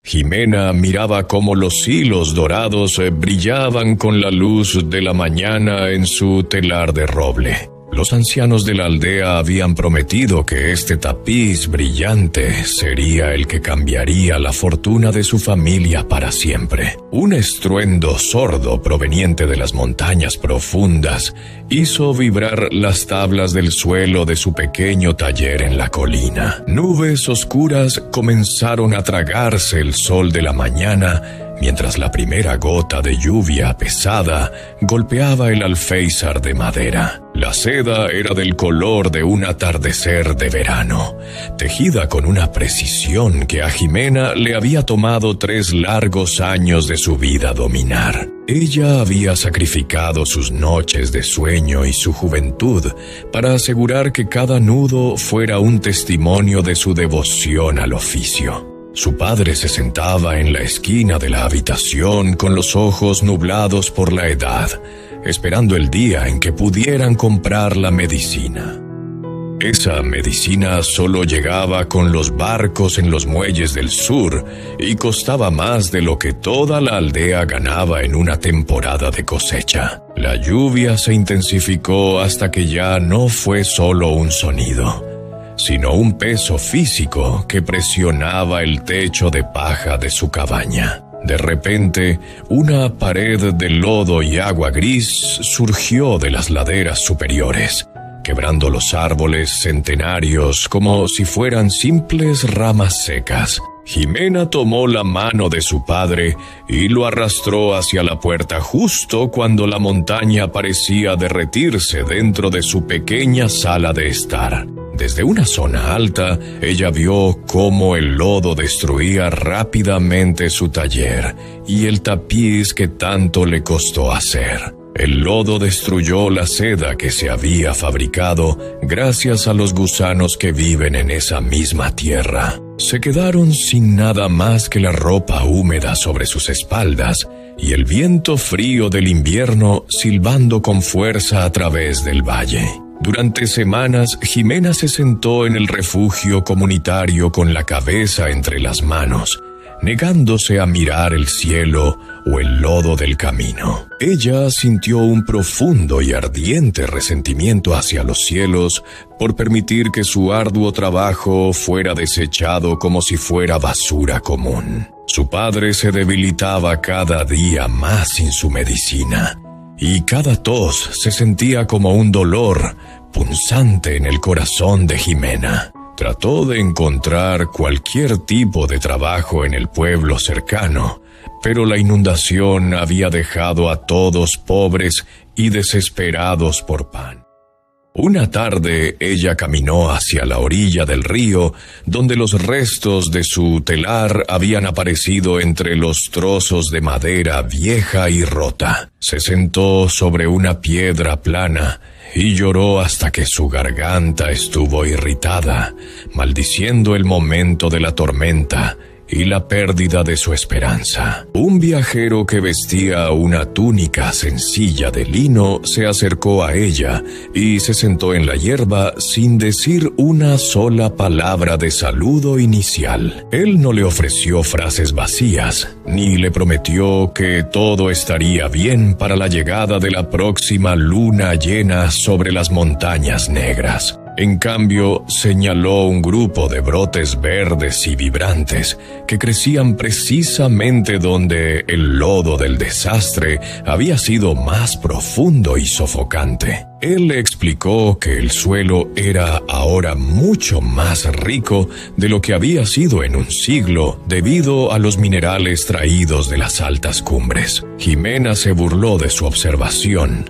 Jimena miraba cómo los hilos dorados brillaban con la luz de la mañana en su telar de roble. Los ancianos de la aldea habían prometido que este tapiz brillante sería el que cambiaría la fortuna de su familia para siempre. Un estruendo sordo proveniente de las montañas profundas hizo vibrar las tablas del suelo de su pequeño taller en la colina. Nubes oscuras comenzaron a tragarse el sol de la mañana, mientras la primera gota de lluvia pesada golpeaba el alféizar de madera. La seda era del color de un atardecer de verano, tejida con una precisión que a Jimena le había tomado 3 largos años de su vida dominar. Ella había sacrificado sus noches de sueño y su juventud para asegurar que cada nudo fuera un testimonio de su devoción al oficio. Su padre se sentaba en la esquina de la habitación con los ojos nublados por la edad, esperando el día en que pudieran comprar la medicina. Esa medicina solo llegaba con los barcos en los muelles del sur y costaba más de lo que toda la aldea ganaba en una temporada de cosecha. La lluvia se intensificó hasta que ya no fue solo un sonido, sino un peso físico que presionaba el techo de paja de su cabaña. De repente, una pared de lodo y agua gris surgió de las laderas superiores, quebrando los árboles centenarios como si fueran simples ramas secas. Jimena tomó la mano de su padre y lo arrastró hacia la puerta justo cuando la montaña parecía derretirse dentro de su pequeña sala de estar. Desde una zona alta, ella vio cómo el lodo destruía rápidamente su taller y el tapiz que tanto le costó hacer. El lodo destruyó la seda que se había fabricado gracias a los gusanos que viven en esa misma tierra. Se quedaron sin nada más que la ropa húmeda sobre sus espaldas y el viento frío del invierno silbando con fuerza a través del valle. Durante semanas, Jimena se sentó en el refugio comunitario con la cabeza entre las manos, negándose a mirar el cielo o el lodo del camino. Ella sintió un profundo y ardiente resentimiento hacia los cielos por permitir que su arduo trabajo fuera desechado como si fuera basura común. Su padre se debilitaba cada día más sin su medicina, y cada tos se sentía como un dolor punzante en el corazón de Jimena. Trató de encontrar cualquier tipo de trabajo en el pueblo cercano, pero la inundación había dejado a todos pobres y desesperados por pan. Una tarde ella caminó hacia la orilla del río, donde los restos de su telar habían aparecido entre los trozos de madera vieja y rota. Se sentó sobre una piedra plana y lloró hasta que su garganta estuvo irritada, maldiciendo el momento de la tormenta y la pérdida de su esperanza. Un viajero que vestía una túnica sencilla de lino se acercó a ella y se sentó en la hierba sin decir una sola palabra de saludo inicial. Él no le ofreció frases vacías, ni le prometió que todo estaría bien para la llegada de la próxima luna llena sobre las montañas negras. En cambio, señaló un grupo de brotes verdes y vibrantes que crecían precisamente donde el lodo del desastre había sido más profundo y sofocante. Él le explicó que el suelo era ahora mucho más rico de lo que había sido en un siglo debido a los minerales traídos de las altas cumbres. Jimena se burló de su observación,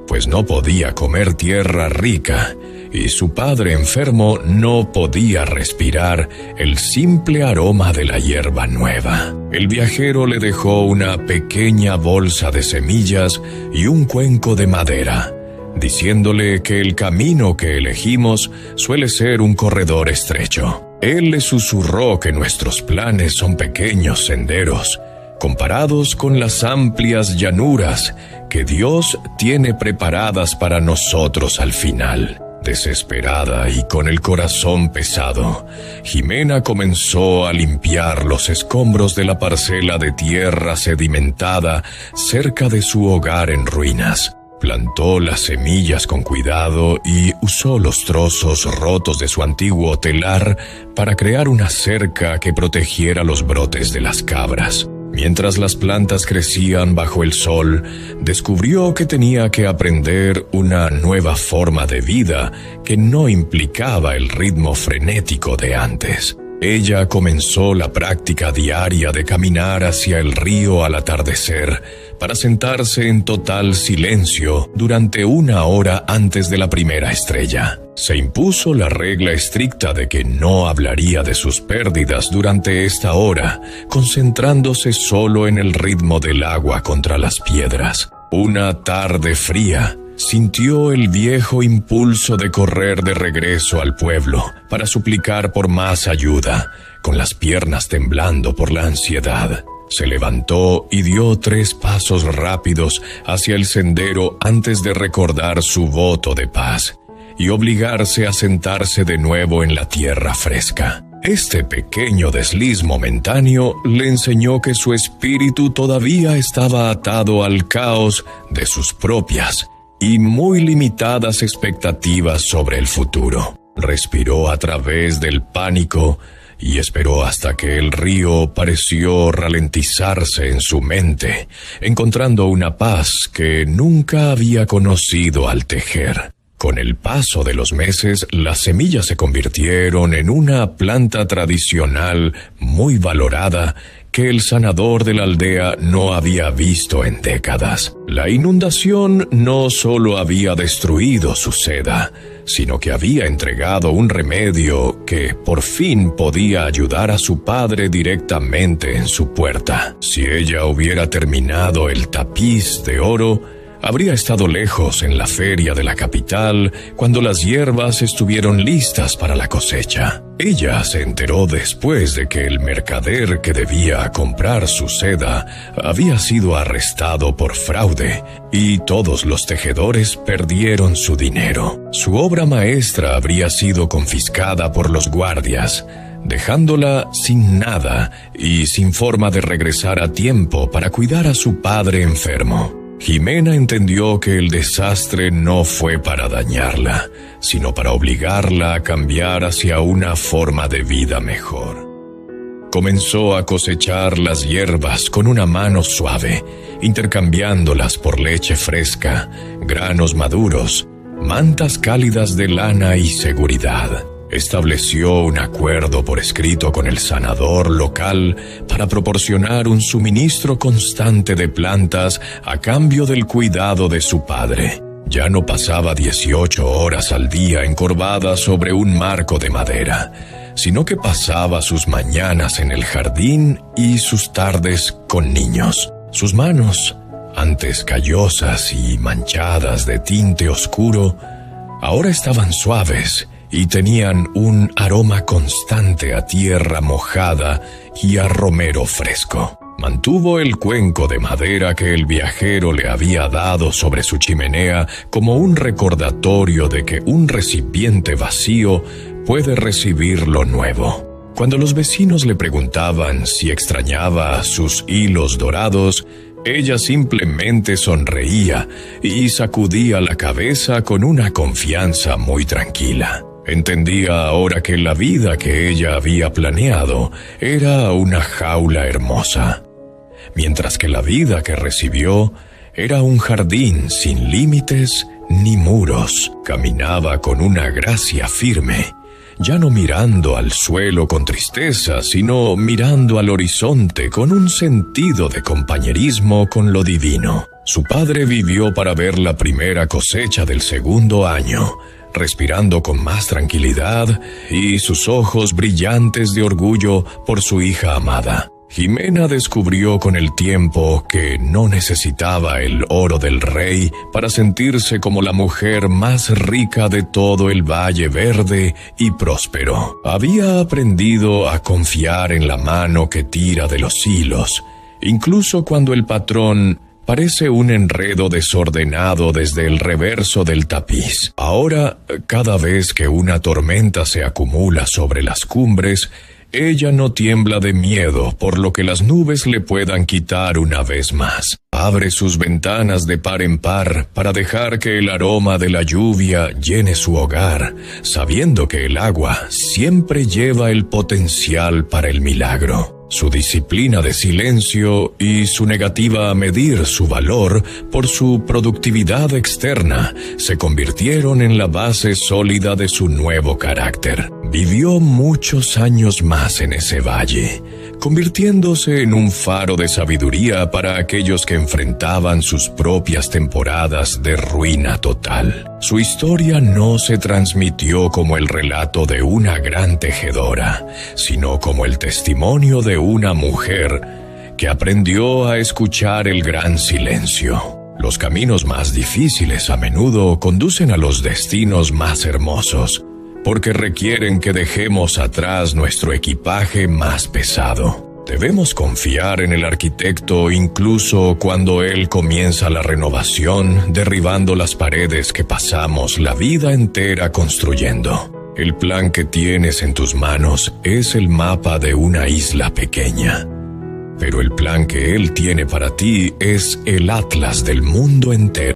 pues no podía comer tierra rica, y su padre enfermo no podía respirar el simple aroma de la hierba nueva. El viajero le dejó una pequeña bolsa de semillas y un cuenco de madera, diciéndole que el camino que elegimos suele ser un corredor estrecho. Él le susurró que nuestros planes son pequeños senderos, comparados con las amplias llanuras que Dios tiene preparadas para nosotros al final. Desesperada y con el corazón pesado, Jimena comenzó a limpiar los escombros de la parcela de tierra sedimentada cerca de su hogar en ruinas. Plantó las semillas con cuidado y usó los trozos rotos de su antiguo telar para crear una cerca que protegiera los brotes de las cabras. Mientras las plantas crecían bajo el sol, descubrió que tenía que aprender una nueva forma de vida que no implicaba el ritmo frenético de antes. Ella comenzó la práctica diaria de caminar hacia el río al atardecer para sentarse en total silencio durante 1 hora antes de la primera estrella. Se impuso la regla estricta de que no hablaría de sus pérdidas durante esta hora, concentrándose solo en el ritmo del agua contra las piedras. Una tarde fría, sintió el viejo impulso de correr de regreso al pueblo para suplicar por más ayuda, con las piernas temblando por la ansiedad. Se levantó y dio 3 pasos rápidos hacia el sendero antes de recordar su voto de paz y obligarse a sentarse de nuevo en la tierra fresca. Este pequeño desliz momentáneo le enseñó que su espíritu todavía estaba atado al caos de sus propias y muy limitadas expectativas sobre el futuro. Respiró a través del pánico y esperó hasta que el río pareció ralentizarse en su mente, encontrando una paz que nunca había conocido al tejer. Con el paso de los meses, las semillas se convirtieron en una planta tradicional muy valorada que el sanador de la aldea no había visto en décadas. La inundación no solo había destruido su seda, sino que había entregado un remedio que por fin podía ayudar a su padre directamente en su puerta. Si ella hubiera terminado el tapiz de oro, habría estado lejos en la feria de la capital cuando las hierbas estuvieron listas para la cosecha. Ella se enteró después de que el mercader que debía comprar su seda había sido arrestado por fraude y todos los tejedores perdieron su dinero. Su obra maestra habría sido confiscada por los guardias, dejándola sin nada y sin forma de regresar a tiempo para cuidar a su padre enfermo. Jimena entendió que el desastre no fue para dañarla, sino para obligarla a cambiar hacia una forma de vida mejor. Comenzó a cosechar las hierbas con una mano suave, intercambiándolas por leche fresca, granos maduros, mantas cálidas de lana y seguridad. Estableció un acuerdo por escrito con el sanador local para proporcionar un suministro constante de plantas a cambio del cuidado de su padre. Ya no pasaba 18 horas al día encorvada sobre un marco de madera, sino que pasaba sus mañanas en el jardín y sus tardes con niños. Sus manos, antes callosas y manchadas de tinte oscuro, ahora estaban suaves y tenían un aroma constante a tierra mojada y a romero fresco. Mantuvo el cuenco de madera que el viajero le había dado sobre su chimenea como un recordatorio de que un recipiente vacío puede recibir lo nuevo. Cuando los vecinos le preguntaban si extrañaba sus hilos dorados, ella simplemente sonreía y sacudía la cabeza con una confianza muy tranquila. Entendía ahora que la vida que ella había planeado era una jaula hermosa, mientras que la vida que recibió era un jardín sin límites ni muros. Caminaba con una gracia firme, ya no mirando al suelo con tristeza, sino mirando al horizonte con un sentido de compañerismo con lo divino. Su padre vivió para ver la primera cosecha del segundo año, respirando con más tranquilidad y sus ojos brillantes de orgullo por su hija amada. Jimena descubrió con el tiempo que no necesitaba el oro del rey para sentirse como la mujer más rica de todo el Valle Verde y próspero. Había aprendido a confiar en la mano que tira de los hilos, incluso cuando el patrón Parece un enredo desordenado desde el reverso del tapiz. Ahora, cada vez que una tormenta se acumula sobre las cumbres, ella no tiembla de miedo por lo que las nubes le puedan quitar una vez más. Abre sus ventanas de par en par para dejar que el aroma de la lluvia llene su hogar, sabiendo que el agua siempre lleva el potencial para el milagro. Su disciplina de silencio y su negativa a medir su valor por su productividad externa se convirtieron en la base sólida de su nuevo carácter. Vivió muchos años más en ese valle, convirtiéndose en un faro de sabiduría para aquellos que enfrentaban sus propias temporadas de ruina total. Su historia no se transmitió como el relato de una gran tejedora, sino como el testimonio de una mujer que aprendió a escuchar el gran silencio. Los caminos más difíciles a menudo conducen a los destinos más hermosos, porque requieren que dejemos atrás nuestro equipaje más pesado. Debemos confiar en el arquitecto incluso cuando él comienza la renovación, derribando las paredes que pasamos la vida entera construyendo. El plan que tienes en tus manos es el mapa de una isla pequeña, pero el plan que él tiene para ti es el atlas del mundo entero.